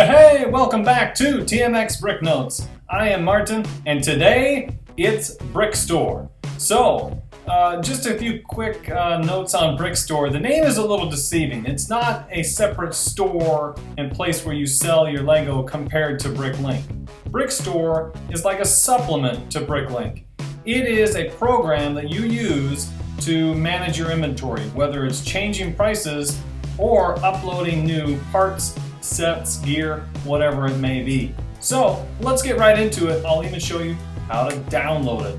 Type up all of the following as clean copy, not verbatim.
Hey, welcome back to TMX Brick Notes. I am Martin, and today it's BrickStore. So, just a few quick notes on BrickStore. The name is a little deceiving. It's not a separate store and place where you sell your Lego compared to BrickLink. BrickStore is like a supplement to BrickLink. It is a program that you use to manage your inventory, whether it's changing prices or uploading new parts, sets, gear, whatever it may be. So let's get right into it. I'll even show you how to download it.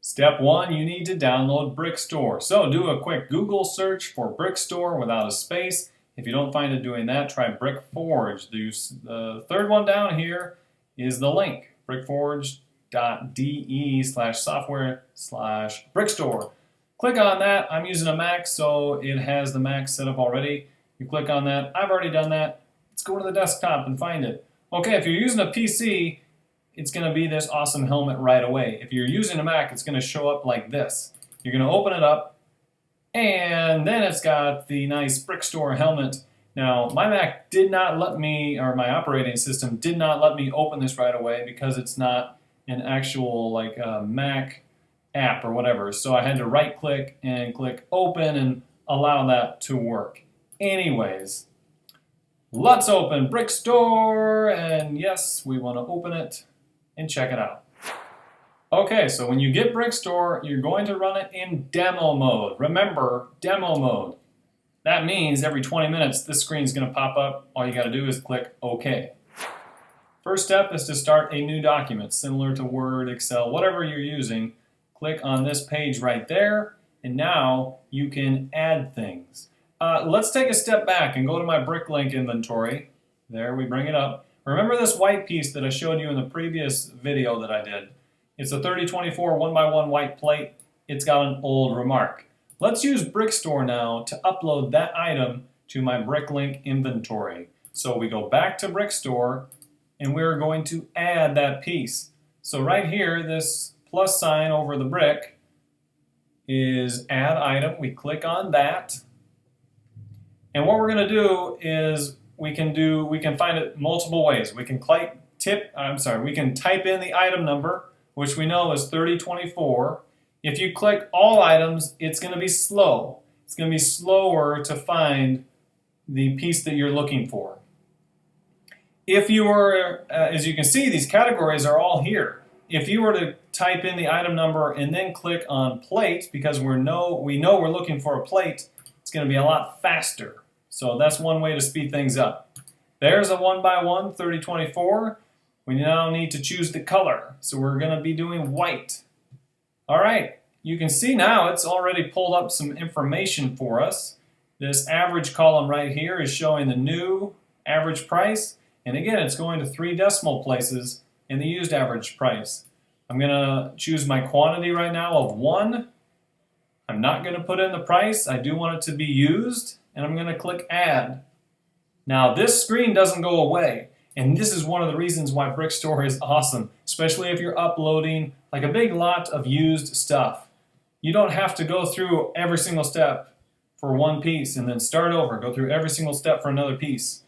Step 1, you need to download BrickStore. So do a quick Google search for BrickStore without a space. If you don't find it doing that, try BrickForge. The third one down here is the link, brickforge.de/software/BrickStore. Click on that. I'm using a Mac, so it has the Mac set up already. You click on that. I've already done that. Let's go to the desktop and find it. Okay, if you're using a PC, it's going to be this awesome helmet right away. If you're using a Mac, it's going to show up like this. You're going to open it up, and then it's got the nice BrickStore helmet. Now, my Mac did not let me, or my operating system did not let me open this right away because it's not an actual like Mac app or whatever. So I had to right click and click open and allow that to work. Anyways, let's open BrickStore, and yes, we want to open it and check it out. Okay, so when you get BrickStore, you're going to run it in demo mode. Remember, demo mode. That means every 20 minutes this screen is going to pop up. All you got to do is click OK. First step is to start a new document, similar to Word, Excel, whatever you're using. Click on this page right there, and now you can add things. Let's take a step back and go to my BrickLink inventory. There, we bring it up. Remember this white piece that I showed you in the previous video that I did? It's a 3024 1x1 white plate. It's got an old remark. Let's use BrickStore now to upload that item to my BrickLink inventory. So we go back to BrickStore, and we're going to add that piece. So right here, this plus sign over the brick is add item. We click on that. And what we're going to do is we can find it multiple ways. We can type in the item number, which we know is 3024. If you click all items, it's going to be slow. It's going to be slower to find the piece that you're looking for. If you were, as you can see, these categories are all here. If you were to type in the item number and then click on plate, because we know we're looking for a plate, it's going to be a lot faster. So that's one way to speed things up. There's a 1x1 3024. We now need to choose the color. So we're going to be doing white. All right, you can see now it's already pulled up some information for us. This average column right here is showing the new average price. And again, it's going to 3 decimal places in the used average price. I'm going to choose my quantity right now of 1. I'm not going to put in the price. I do want it to be used. And I'm going to click add. Now this screen doesn't go away. And this is one of the reasons why BrickStore is awesome, especially if you're uploading like a big lot of used stuff. You don't have to go through every single step for one piece and then start over, go through every single step for another piece.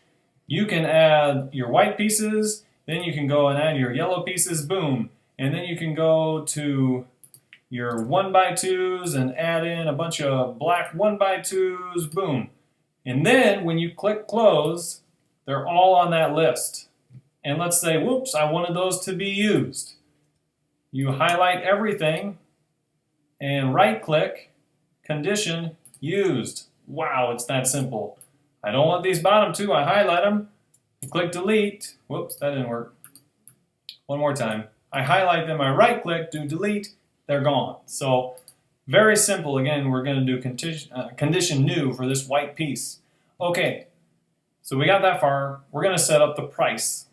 You can add your white pieces, then you can go and add your yellow pieces, boom. And then you can go to your 1x2s and add in a bunch of black 1x2s, boom. And then when you click close, they're all on that list. And let's say, whoops, I wanted those to be used. You highlight everything and right click, condition, used. Wow, it's that simple. I don't want these bottom two, I highlight them, click delete. Whoops, that didn't work. One more time. I highlight them, I right click, do delete, they're gone. So very simple. Again, we're going to do condition new for this white piece. Okay. So we got that far. We're going to set up the price.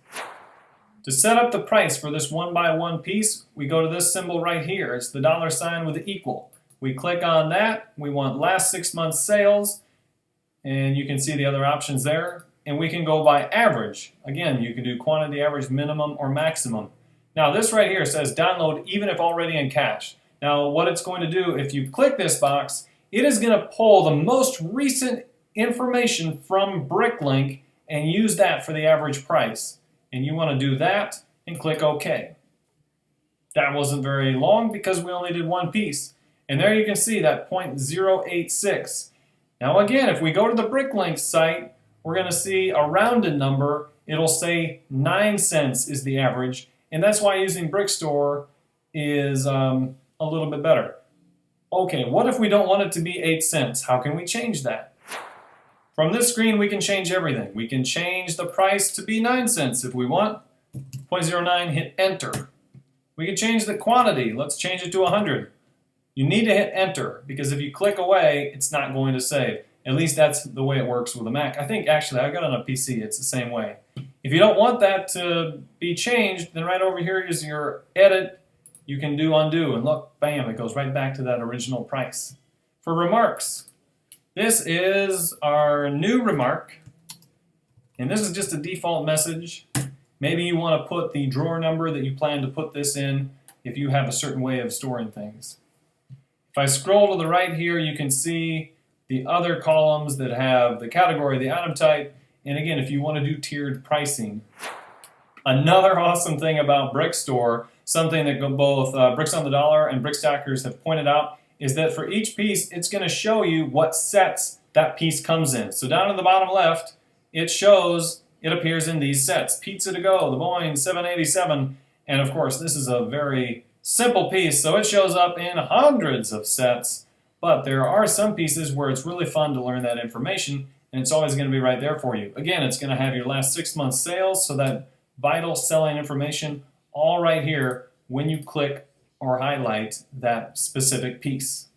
To set up the price for this 1x1 piece, we go to this symbol right here. It's the $ with the equal. We click on that. We want last 6 months sales. And you can see the other options there. And we can go by average. Again, you can do quantity average, minimum, or maximum. Now this right here says download even if already in cache. Now what it's going to do, if you click this box, it is going to pull the most recent information from BrickLink and use that for the average price. And you want to do that and click OK. That wasn't very long because we only did one piece. And there you can see that 0.086. Now again, if we go to the BrickLink site, we're going to see a rounded number. It'll say 9 cents is the average. And that's why using BrickStore is a little bit better. Okay, what if we don't want it to be 8 cents? How can we change that? From this screen, we can change everything. We can change the price to be 9 cents if we want. 0.09, hit enter. We can change the quantity. Let's change it to 100. You need to hit enter because if you click away, it's not going to save. At least that's the way it works with a Mac. I think actually I got it on a PC, it's the same way. If you don't want that to be changed, then right over here is your edit. You can do undo and look, bam, it goes right back to that original price. For remarks, this is our new remark. And this is just a default message. Maybe you want to put the drawer number that you plan to put this in if you have a certain way of storing things. If I scroll to the right here, you can see the other columns that have the category, the item type, and again, if you want to do tiered pricing. Another awesome thing about BrickStore, something that both Bricks on the Dollar and BrickStockers have pointed out, is that for each piece, it's going to show you what sets that piece comes in. So down in the bottom left, it appears in these sets. Pizza to go, the Boeing 787, and of course, this is a very simple piece, so it shows up in hundreds of sets, but there are some pieces where it's really fun to learn that information, and it's always going to be right there for you. Again, it's going to have your last 6 months sales, so that vital selling information all right here when you click or highlight that specific piece.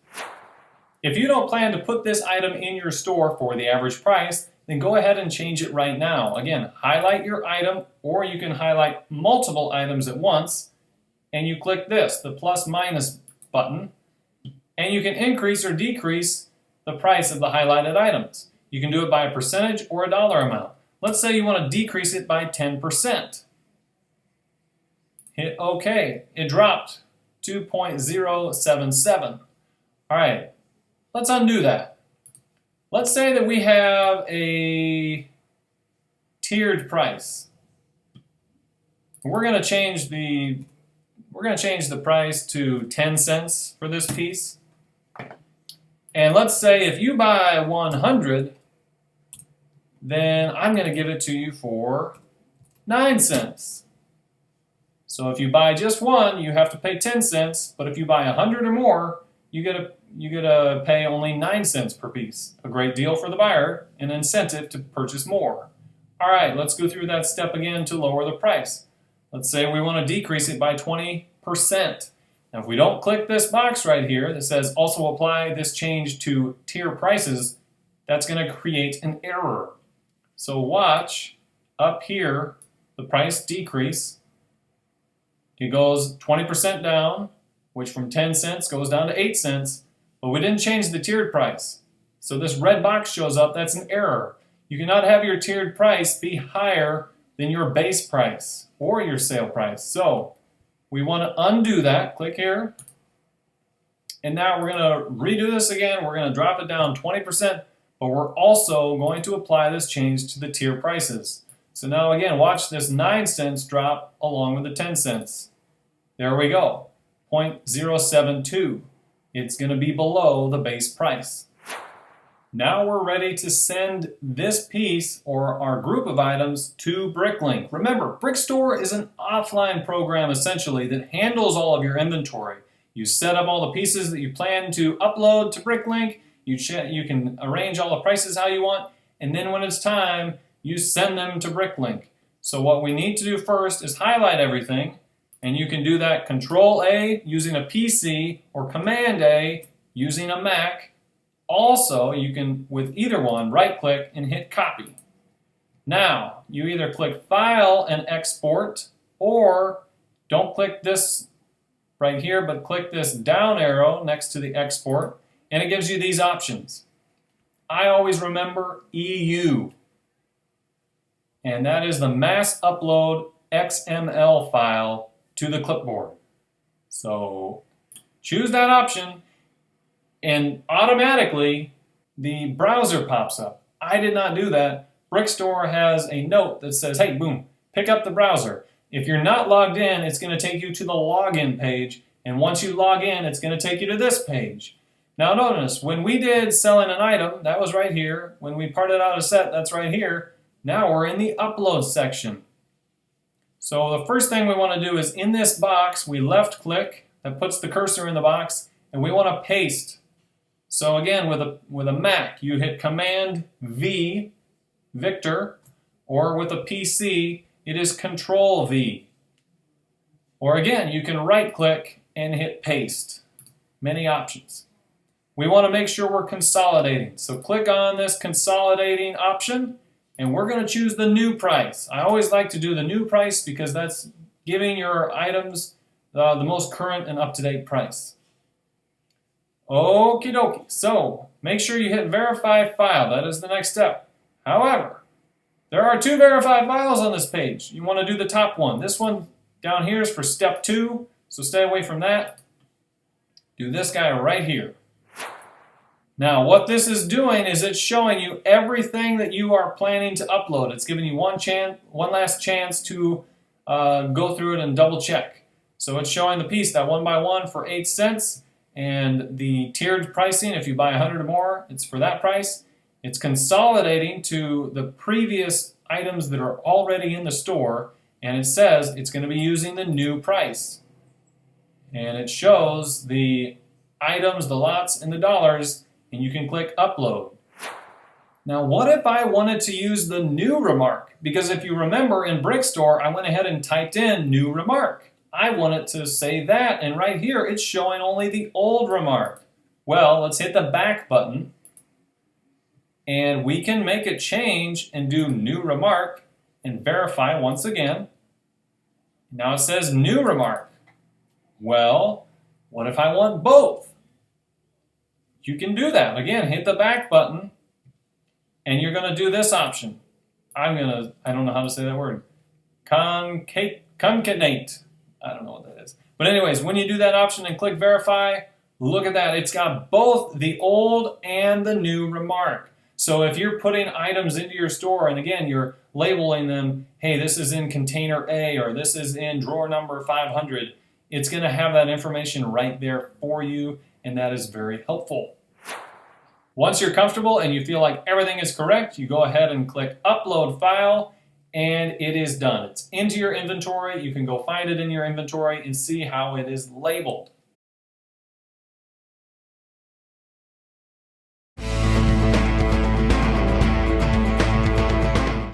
If you don't plan to put this item in your store for the average price, then go ahead and change it right now. Again, highlight your item, or you can highlight multiple items at once, and you click this, the plus minus button, and you can increase or decrease the price of the highlighted items. You can do it by a percentage or a dollar amount. Let's say you want to decrease it by 10%. Hit OK. It dropped 2.077. All right, let's undo that. Let's say that we have a tiered price. We're going to change the price to 10 cents for this piece. And let's say if you buy 100, then I'm going to give it to you for 9 cents. So if you buy just one, you have to pay 10 cents, but if you buy 100 or more, you get to pay only 9 cents per piece. A great deal for the buyer, an incentive to purchase more. All right, let's go through that step again to lower the price. Let's say we want to decrease it by 20%. Now, if we don't click this box right here that says also apply this change to tier prices, that's going to create an error. So watch up here, the price decrease. It goes 20% down, which from 10 cents goes down to 8 cents, but we didn't change the tiered price. So this red box shows up, that's an error. You cannot have your tiered price be higher than your base price or your sale price. So we want to undo that. Click here. And now we're going to redo this again. We're going to drop it down 20%, but we're also going to apply this change to the tier prices. So now again, watch this 9 cents drop along with the 10 cents. There we go, 0.072. It's going to be below the base price. Now we're ready to send this piece or our group of items to BrickLink. Remember, BrickStore is an offline program essentially that handles all of your inventory. You set up all the pieces that you plan to upload to BrickLink. You can arrange all the prices how you want, and then when it's time, you send them to BrickLink. So what we need to do first is highlight everything, and you can do that Control-A using a PC or Command-A using a Mac. Also, you can, with either one, right-click and hit Copy. Now, you either click File and Export, or don't click this right here, but click this down arrow next to the Export, and it gives you these options. I always remember EU, and that is the mass upload XML file to the clipboard. So choose that option, and automatically the browser pops up. I did not do that. BrickStore has a note that says, hey, boom, pick up the browser. If you're not logged in, it's going to take you to the login page, and once you log in, it's going to take you to this page. Now notice, when we did selling an item, that was right here. When we parted out a set, that's right here. Now we're in the upload section. So the first thing we want to do is in this box, we left click, that puts the cursor in the box, and we want to paste. So again, with a Mac, you hit Command V, Victor, or with a PC, it is Control V. Or again, you can right click and hit paste. Many options. We want to make sure we're consolidating. So click on this consolidating option, and we're going to choose the new price. I always like to do the new price because that's giving your items the most current and up-to-date price. Okie dokie. So make sure you hit verify file. That is the next step. However, there are 2 verified files on this page. You want to do the top one. This one down here is for step 2, so stay away from that. Do this guy right here. Now, what this is doing is it's showing you everything that you are planning to upload. It's giving you one last chance to go through it and double check. So it's showing the piece, that 1x1 for 8 cents, and the tiered pricing, if you buy 100 or more, it's for that price. It's consolidating to the previous items that are already in the store, and it says it's going to be using the new price. And it shows the items, the lots, and the dollars, and you can click upload. Now, what if I wanted to use the new remark? Because if you remember in BrickStore, I went ahead and typed in new remark. I want it to say that, and right here, it's showing only the old remark. Well, let's hit the back button, and we can make a change and do new remark and verify once again. Now it says new remark. Well, what if I want both? You can do that. Again, hit the back button, and you're going to do this option. I don't know how to say that word. Concatenate. I don't know what that is. But anyways, when you do that option and click verify, look at that. It's got both the old and the new remark. So if you're putting items into your store, and again, you're labeling them, hey, this is in container A, or this is in drawer number 500, it's going to have that information right there for you, and that is very helpful. Once you're comfortable and you feel like everything is correct, you go ahead and click upload file, and it is done. It's into your inventory. You can go find it in your inventory and see how it is labeled.